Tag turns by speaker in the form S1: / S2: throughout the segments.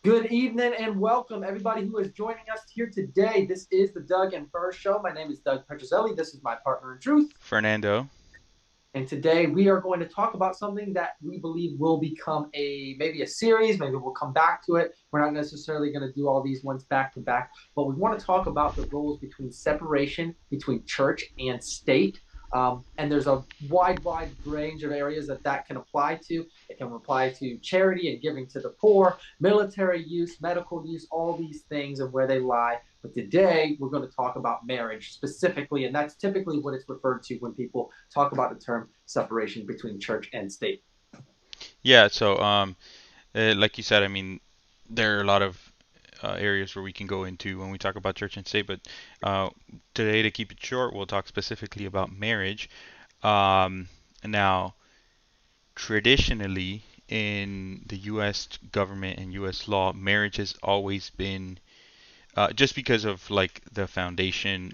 S1: Good evening and welcome everybody who is joining us here today. This is the Doug and Burr Show. My name is Doug Petrozelli. This is my partner in truth.
S2: Fernando.
S1: And today we are going to talk about something that we believe will become a maybe a series. Maybe we'll come back to it. We're not necessarily going to do all these ones back to back, but we want to talk about the roles between separation between church and state. And there's a wide range of areas that can apply to. It can apply to charity and giving to the poor, military use, medical use, all these things and where they lie. But today we're going to talk about marriage specifically, and that's typically what it's referred to when people talk about the term separation between church and state.
S2: Yeah, like you said, I mean, there are a lot of areas where we can go into when we talk about church and state, but uh, today, to keep it short, we'll talk specifically about marriage. Um, now, traditionally, in the U.S. government and U.S. law, marriage has always been just because of like the foundational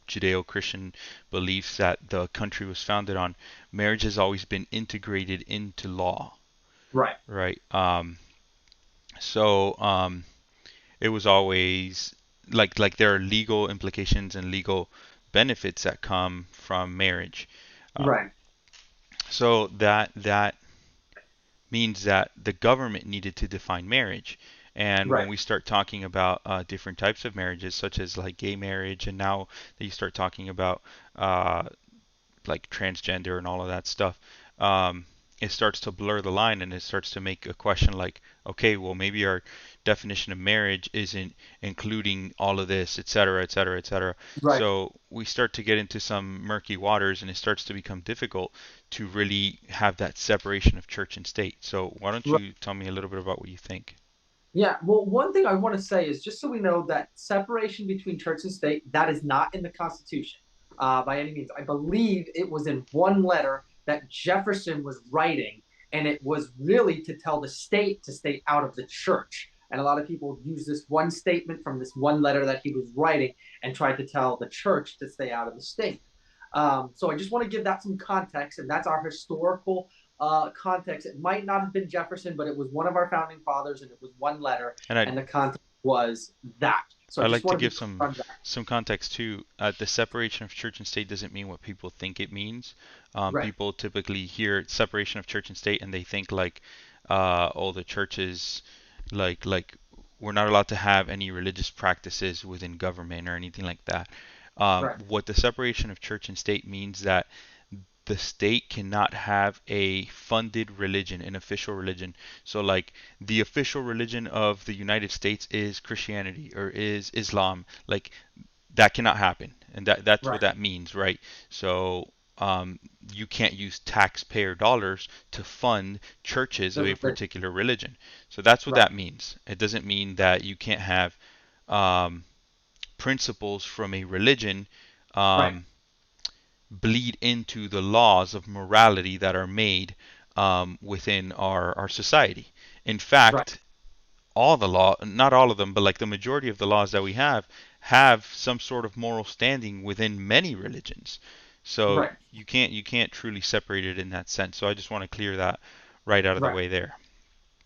S2: Judeo-Christian beliefs that the country was founded on, marriage has always been integrated into law,
S1: Right,
S2: right? So it was always like there are legal implications and legal benefits that come from marriage. Uh,
S1: right,
S2: so that means that the government needed to define marriage. And when
S1: right,
S2: we start talking about different types of marriages, such as like gay marriage, and now that you start talking about uh, like transgender and all of that stuff, um, it starts to blur the line and it starts to make a question like, okay, well, maybe our definition of marriage isn't including all of this, et cetera, et cetera, et cetera.
S1: right.
S2: So we start to get into some murky waters and it starts to become difficult to really have that separation of church and state. So why don't
S1: Right.
S2: you tell me a little bit about what you think?
S1: Yeah, well, one thing I want to say is just so we know that separation between church and state, that is not in the Constitution by any means. I believe it was in one letter that Jefferson was writing, and it was really to tell the state to stay out of the church. And a lot of people use this one statement from this one letter that he was writing and tried to tell the church to stay out of the state. So I just want to give that some context, and that's our historical context. It might not have been Jefferson, but it was one of our founding fathers, and it was one letter,
S2: And
S1: and the context was that. So I
S2: I'd
S1: just
S2: like to
S1: want to
S2: give
S1: be clear on that.
S2: some context too. The separation of church and state doesn't mean what people think it means.
S1: Right,
S2: People typically hear separation of church and state and they think like, oh, the church is like we're not allowed to have any religious practices within government or anything like that.
S1: right,
S2: What the separation of church and state means that the state cannot have a funded religion, an official religion. So, like, the official religion of the United States is Christianity or is Islam. Like, that cannot happen, and that's what
S1: right.
S2: that means, right? So, you can't use taxpayer dollars to fund churches of
S1: The
S2: a
S1: religion.
S2: particular religion. So that's what
S1: Right,
S2: that means. It doesn't mean that you can't have um, principles from a religion
S1: right,
S2: um, bleed into the laws of morality that are made within our society. In
S1: right,
S2: fact, all the law, not all of them, but like the majority of the laws that we have some sort of moral standing within many religions. So
S1: right.
S2: you can't truly separate it in that sense. So I just want to clear that right out of the
S1: Right.
S2: way there.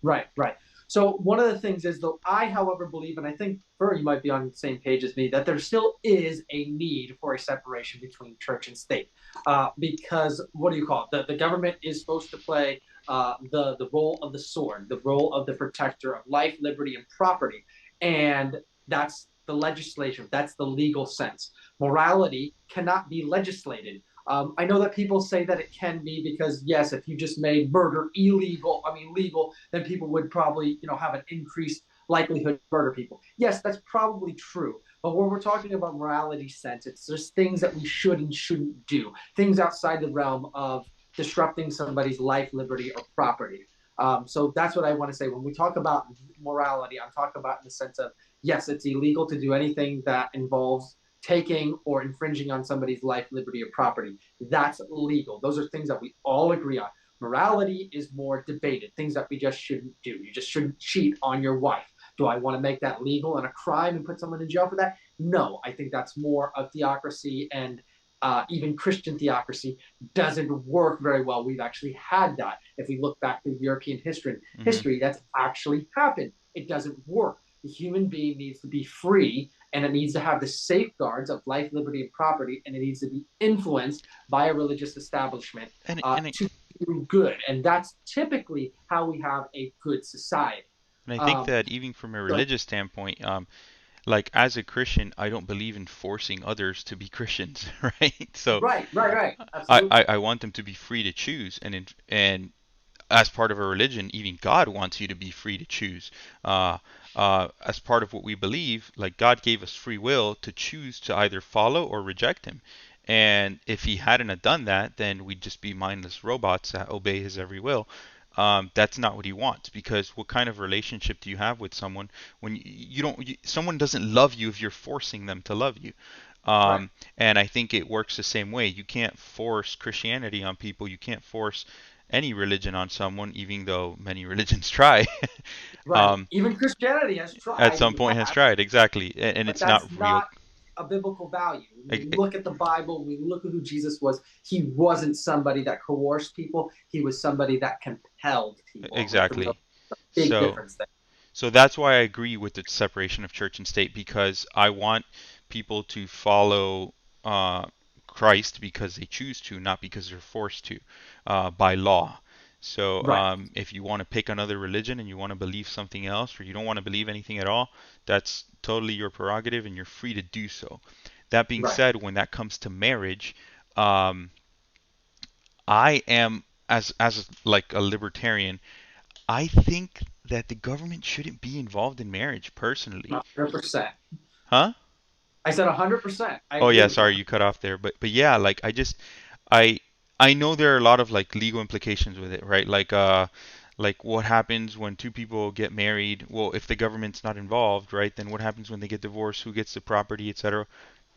S1: Right, right. So one of the things is, though, I, however, believe, and I think Fur, you might be on the same page as me, that there still is a need for a separation between church and state, because what do you call it? The government is supposed to play the role of the sword, the role of the protector of life, liberty, and property, and that's the legislation. That's the legal sense. Morality cannot be legislated. I know that people say that it can be because yes, if you just made murder illegal, I mean legal, then people would probably have an increased likelihood to murder people. Yes, that's probably true. But when we're talking about morality sense, it's just things that we should and shouldn't do, things outside the realm of disrupting somebody's life, liberty, or property. So that's what I want to say. When we talk about morality, I'm talking about in the sense of yes, it's illegal to do anything that involves taking or infringing on somebody's life, liberty, or property. That's legal. Those are things that we all agree on. Morality is more debated, things that we just shouldn't do. You just shouldn't cheat on your wife. Do I want to make that legal and a crime and put someone in jail for that? No, I think that's more of theocracy, and even Christian theocracy doesn't work very well. We've actually had that. If we look back through European history,
S2: Hmm.
S1: that's actually happened. it doesn't work. The human being needs to be free, and it needs to have the safeguards of life, liberty, and property, and it needs to be influenced by a religious establishment
S2: and
S1: to do good. And that's typically how we have a good society.
S2: I think
S1: Um,
S2: that even from a
S1: but,
S2: religious standpoint, like as a Christian, I don't believe in forcing others to be Christians, right? So
S1: right, absolutely.
S2: I want them to be free to choose, and as part of a religion, even God wants you to be free to choose. Uh, as part of what we believe, like God gave us free will to choose to either follow or reject Him. And if He hadn't have done that, then we'd just be mindless robots that obey His every will. That's not what He wants, because what kind of relationship do you have with someone when someone doesn't love you if you're forcing them to love you?
S1: Right,
S2: And I think it works the same way. You can't force Christianity on people. You can't force any religion on someone, even though many religions try.
S1: right.
S2: um,
S1: Even Christianity has
S2: at
S1: tried in
S2: some
S1: the
S2: point has
S1: past,
S2: tried, exactly, and
S1: but
S2: it's
S1: that's
S2: not real.
S1: not a biblical value. When we
S2: e-
S1: look at the Bible, we look at who Jesus was. He wasn't somebody that coerced people. He was somebody that compelled people. And we have to realize
S2: Exactly.
S1: a big
S2: So
S1: difference there.
S2: So that's why I agree with the separation of church and state, because I want people to follow uh, Christ because they choose to, not because they're forced to by law. So
S1: Right,
S2: if you want to pick another religion and you want to believe something else, or you don't want to believe anything at all, that's totally your prerogative and you're free to do so. That being
S1: right.
S2: said, when that comes to marriage, um, I am as like a libertarian. I think that the government shouldn't be involved in marriage personally.
S1: 100%.
S2: Huh?
S1: I said 100%. I
S2: Oh
S1: agree
S2: yeah,
S1: with you.
S2: sorry, you cut off there. But yeah, like I I know there are a lot of like legal implications with it, right? Like what happens when two people get married? Well, if the government's not involved, right? Then what happens when they get divorced? Who gets the property, etc.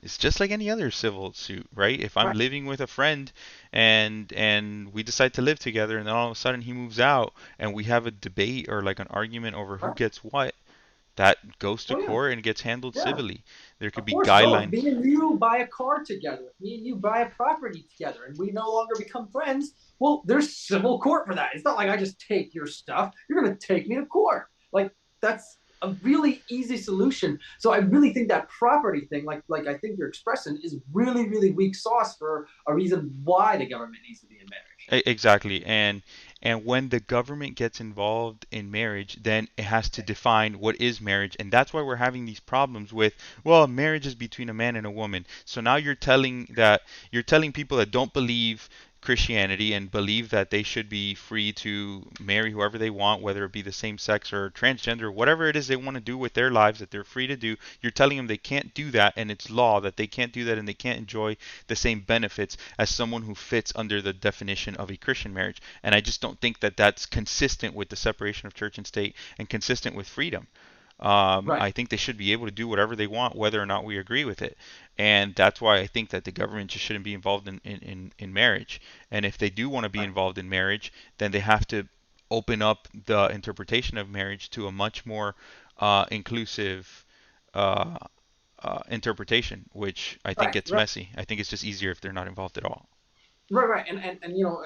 S2: It's just like any other civil suit, right? If I'm
S1: Right.
S2: living with a friend and we decide to live together and then all of a sudden he moves out and we have a debate or like an argument over who
S1: Right.
S2: gets what, that goes to
S1: Oh, yeah.
S2: court and gets handled
S1: Yeah.
S2: civilly. There could
S1: Of
S2: be
S1: course, no. If me
S2: guidelines.
S1: and you buy a car together, if me and you buy a property together, and we no longer become friends, well, there's civil court for that. It's not like I just take your stuff. You're going to take me to court. Like that's a really easy solution. So I really think that property thing, like I think you're expressing, is really really weak sauce for a reason why the government needs to be in marriage.
S2: Exactly. And when the government gets involved in marriage, then it has to define what is marriage, and that's why we're having these problems with, well, marriage is between a man and a woman. So now you're telling people that don't believe Christianity and believe that they should be free to marry whoever they want, whether it be the same sex or transgender, whatever it is they want to do with their lives that they're free to do. You're telling them they can't do that, and it's law that they can't do that, and they can't enjoy the same benefits as someone who fits under the definition of a Christian marriage. And I just don't think that that's consistent with the separation of church and state and consistent with freedom.
S1: Right,
S2: I think they should be able to do whatever they want, whether or not we agree with it. And that's why I think that the government just shouldn't be involved in marriage. And if they do want to be
S1: right,
S2: involved in marriage, then they have to open up the interpretation of marriage to a much more inclusive uh, interpretation, which I think
S1: right,
S2: gets
S1: right.
S2: messy. I think it's just easier if they're not involved at all.
S1: Right. And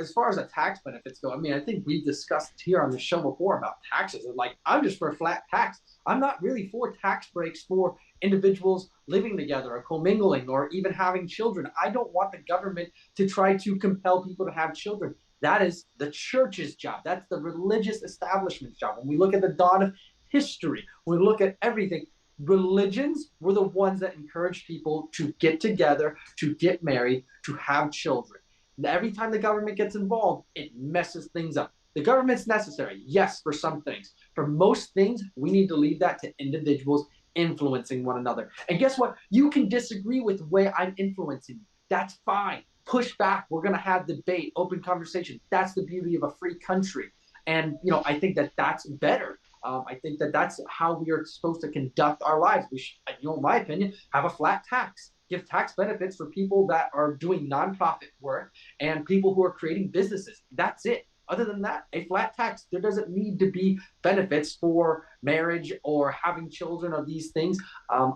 S1: as far as the tax benefits go, I mean, I think we've discussed here on the show before about taxes. And like, I'm just for a flat tax. I'm not really for tax breaks for individuals living together or commingling or even having children. I don't want the government to try to compel people to have children. That is the church's job. That's the religious establishment's job. When we look at the dawn of history, when we look at everything, religions were the ones that encouraged people to get together, to get married, to have children. Every time the government gets involved, it messes things up. The government's necessary, yes, for some things. For most things, we need to leave that to individuals influencing one another. And guess what? You can disagree with the way I'm influencing you. That's fine. Push back. We're going to have debate, open conversation. That's the beauty of a free country. And, I think that that's better. I think that that's how we are supposed to conduct our lives. We should, in my opinion, have a flat tax, give tax benefits for people that are doing nonprofit work and people who are creating businesses. That's it. Other than that, a flat tax. There doesn't need to be benefits for marriage or having children or these things.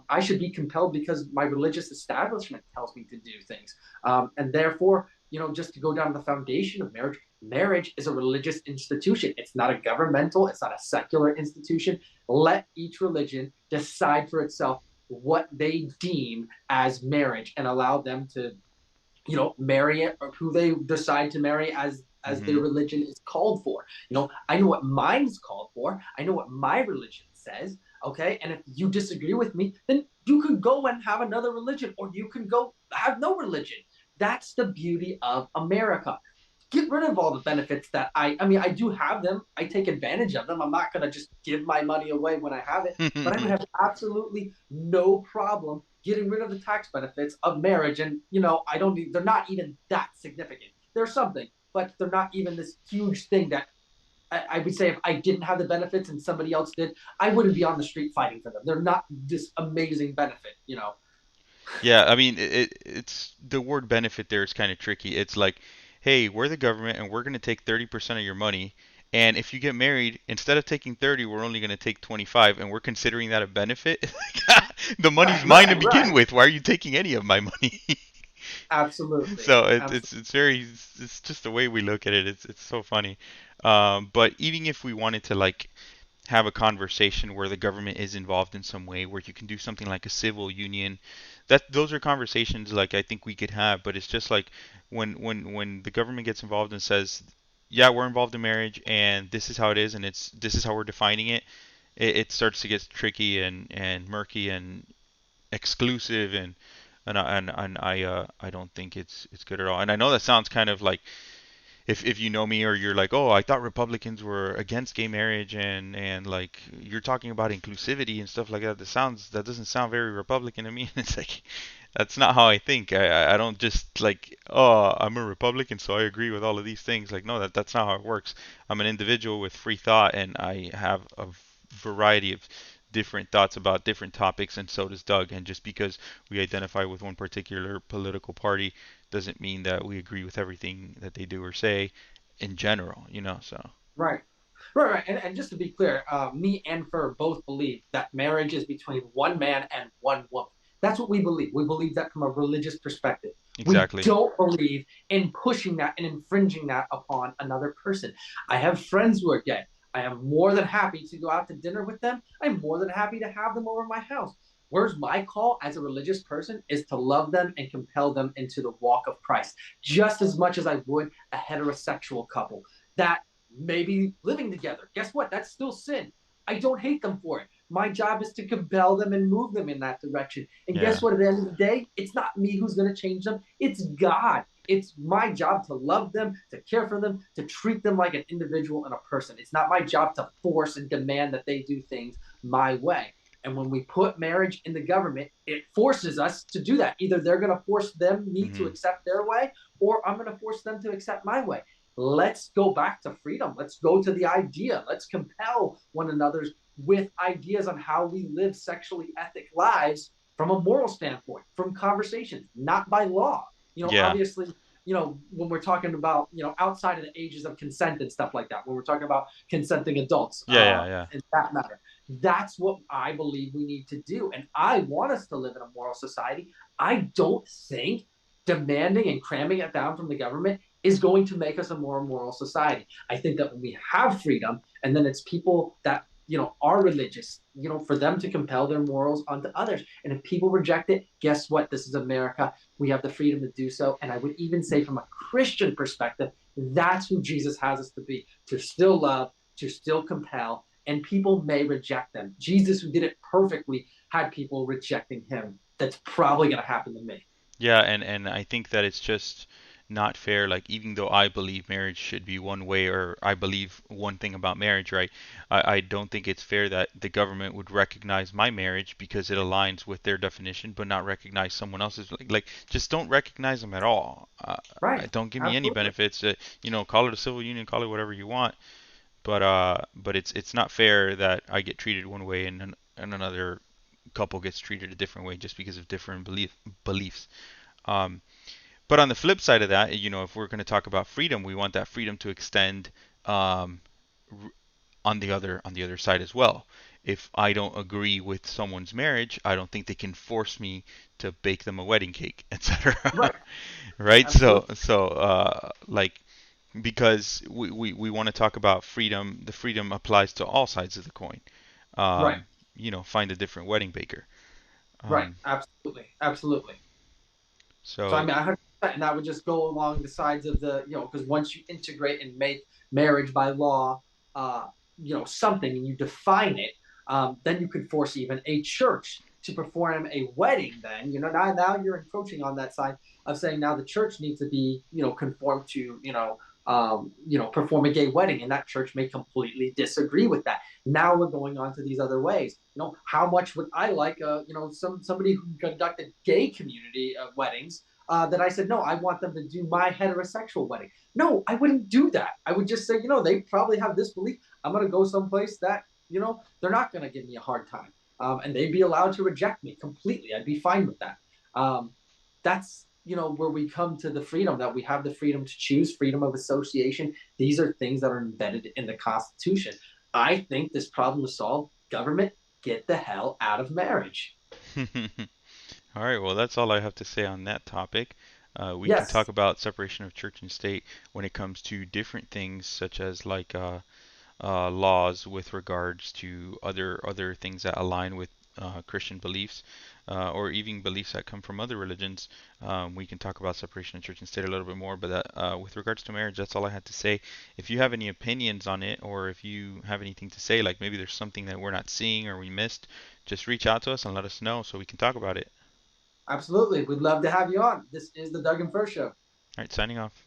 S1: I should be compelled because my religious establishment tells me to do things. And therefore, just to go down to the foundation of marriage, marriage is a religious institution. It's not a governmental, it's not a secular institution. Let each religion decide for itself what they deem as marriage and allow them to, marry it or who they decide to marry as their
S2: Hmm.
S1: religion is called for. I know what mine's called for. I know what my religion says. Okay. And if you disagree with me, then you can go and have another religion or you can go have no religion. That's the beauty of America. Get rid of all the benefits that I mean, I do have them. I take advantage of them. I'm not going to just give my money away when I have it, but I would have absolutely no problem getting rid of the tax benefits of marriage. And, I don't need, they're not even that significant. They're something, but they're not even this huge thing that I would say if I didn't have the benefits and somebody else did, I wouldn't be on the street fighting for them. They're not this amazing benefit.
S2: Yeah, I mean, it's the word benefit there is kind of tricky. It's like, hey, we're the government and we're going to take 30% of your money. And if you get married, instead of taking 30, we're only going to take 25, and we're considering that a benefit. The money's
S1: Right,
S2: mine to
S1: right,
S2: begin
S1: right.
S2: with. Why are you taking any of my money?
S1: Absolutely.
S2: So
S1: Absolutely.
S2: it's just the way we look at it. It's so funny. But even if we wanted to like have a conversation where the government is involved in some way, where you can do something like a civil union, that those are conversations like I think we could have. But it's just like when the government gets involved and says, yeah, we're involved in marriage and this is how it is and it's this is how we're defining it. It starts to get tricky and murky and exclusive and I don't think it's good at all. And I know that sounds kind of like if you know me or you're like, oh, I thought Republicans were against gay marriage and like you're talking about inclusivity and stuff like that. That doesn't sound very Republican to me. It's like that's not how I think. I don't just like, oh, I'm a Republican, so I agree with all of these things. Like, no, that's not how it works. I'm an individual with free thought, and I have a variety of different thoughts about different topics, and so does Doug. And just because we identify with one particular political party doesn't mean that we agree with everything that they do or say in general, you know. So
S1: Right. Right, right. And just to be clear, me and Fur both believe that marriage is between one man and one woman. That's what we believe. We believe that from a religious perspective. We
S2: exactly.
S1: don't believe in pushing that and infringing that upon another person. I have friends who are gay. I am more than happy to go out to dinner with them. I'm more than happy to have them over my house. Where's my call as a religious person is to love them and compel them into the walk of Christ, just as much as I would a heterosexual couple. That maybe living together. Guess what? That's still sin. I don't hate them for it. My job is to compel them and move them in that direction. And guess
S2: Yeah.
S1: what? At the end of the day, it's not me who's going to change them, it's God. It's my job to love them, to care for them, to treat them like an individual and a person. It's not my job to force and demand that they do things my way. And when we put marriage in the government, it forces us to do that. Either they're going to force me to
S2: Mhm.
S1: accept their way, or I'm going to force them to accept my way. Let's go back to freedom. Let's go to the idea. Let's compel one another with ideas on how we live sexually ethic lives from a moral standpoint, from conversations, not by law.
S2: Yeah.
S1: Obviously, when we're talking about, outside of the ages of consent and stuff like that, when we're talking about consenting adults,
S2: Yeah, yeah, yeah.
S1: in that matter, that's what I believe we need to do. And I want us to live in a moral society. I don't think demanding and cramming it down from the government is going to make us a more moral society. I think that when we have freedom, and then it's people that are religious, for them to compel their morals onto others. And if people reject it, guess what? This is America. We have the freedom to do so. And I would even say, from a Christian perspective, that's who Jesus has us to be: to still love, to still compel, and people may reject them. Jesus, who did it perfectly, had people rejecting him. That's probably going to happen to me.
S2: Yeah, and I think that it's just not fair. Like even though I believe marriage should be one way, or I believe one thing about marriage, right? I don't think it's fair that the government would recognize my marriage because it aligns with their definition, but not recognize someone else's. Like just don't recognize them at all.
S1: Right.
S2: Don't give me any
S1: Absolutely.
S2: benefits. Call it a civil union, call it whatever you want. But it's not fair that I get treated one way and another couple gets treated a different way just because of different beliefs. Um, but on the flip side of that, if we're going to talk about freedom, we want that freedom to extend um, on the other side as well. If I don't agree with someone's marriage, I don't think they can force me to bake them a wedding cake, etc.
S1: Right.
S2: Right? So
S1: Absolutely.
S2: so like because we want to talk about freedom. The freedom applies to all sides of the coin.
S1: Right,
S2: Um, find a different wedding baker.
S1: right,
S2: Um,
S1: absolutely, absolutely. So I
S2: so
S1: mean, 100%, and that would just go along the sides of the, because once you integrate and make marriage by law, uh, something, and you define it, then you could force even a church to perform a wedding. Then now you're encroaching on that side of saying now the church needs to be conform to perform a gay wedding, and that church may completely disagree with that. Now we're going on to these other ways. How much would I like somebody who conducted gay community weddings that I said, no, I want them to do my heterosexual wedding. No, I wouldn't do that. I would just say, they probably have this belief. I'm going to go someplace that, they're not going to give me a hard time. And they'd be allowed to reject me completely. I'd be fine with that. That's, where we come to the freedom that we have the freedom to choose, freedom of association. These are things that are embedded in the Constitution. I think this problem is solved. Government, get the hell out of marriage.
S2: all right, well, that's all I have to say on that topic. We can talk
S1: Yes,
S2: about separation of church and state when it comes to different things, such as like laws with regards to other things that align with Christian beliefs, or even beliefs that come from other religions. We can talk about separation of church and state a little bit more, but with regards to marriage, that's all I had to say. If you have any opinions on it, or if you have anything to say, like maybe there's something that we're not seeing or we missed, just reach out to us and let us know so we can talk about it.
S1: absolutely. We'd love to have you on. This is the Doug and Fur Show.
S2: All right, signing off.